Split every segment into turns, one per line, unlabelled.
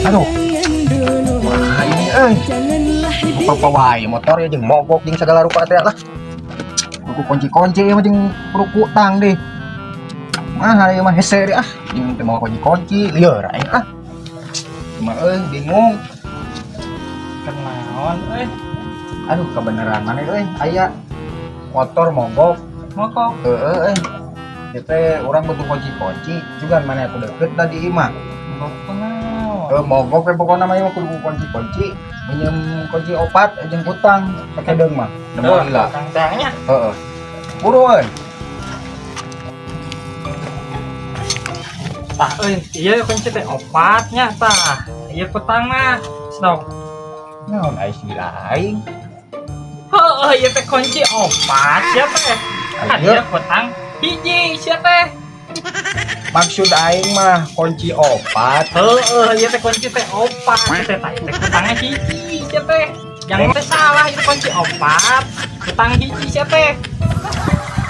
Aduh, wah ini perpawai motor ya jeung mogok jeung segala rupa teh lah. Kudu kunci-kunci mah jeung kudu tang deh. Mah ieu mah hese deh ah, jeung teu mau kunci-kunci lieur aing ah. Cuma bingung.
Kenaon
Aduh, kebenaran mana aya motor mogok. Heeh. Kita orang butuh kunci-kunci juga mana aku deket tadi imah. Mogok we pokokna mah kudu kunci-kunci. Minjem kunci opat jeung utang pakai deung mah. Deung lila.
Tangnya.
Heeh. Buruan.
Tah iya kunci teh opatnya tah. Ieu petangna. Sedok.
Naon aya si lain?
Heuh, ieu teh kunci opat sia teh. Aya petang hiji sia teh.
Maksud aing mah kunci opat.
Heuh, ieu teh kunci teh opat. Teh tah teh petangna hiji sia teh. Yang teh salah itu kunci opat. Petang hiji sia teh.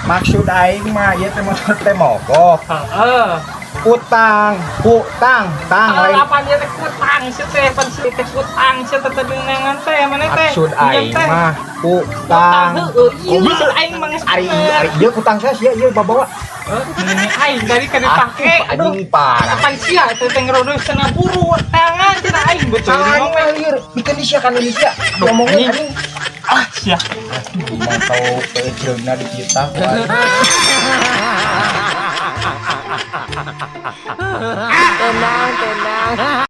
Maksud aing mah ieu teh motor teh mogok.
Heeh.
Utang, tang lain.
Apa dia teh utang sia teh, pan si teh utang sia teh dengangan teh mana teh.
Maksud aing mah utang.
Heueuh, ieu maksud aing mah geus
Ari ieu utang saya sia ieu bawa.
Ini aing dari kan dipake.
Anjing parah.
Kapan sia teh teh ngerodoh cenah buru tangan cenah aing betul
Salahnya lieur, bikin sia kan Indonesia. Ngomongin anjing.
Ah sia.
Mau tahu kejeungna di kita.
Tenang, tenang.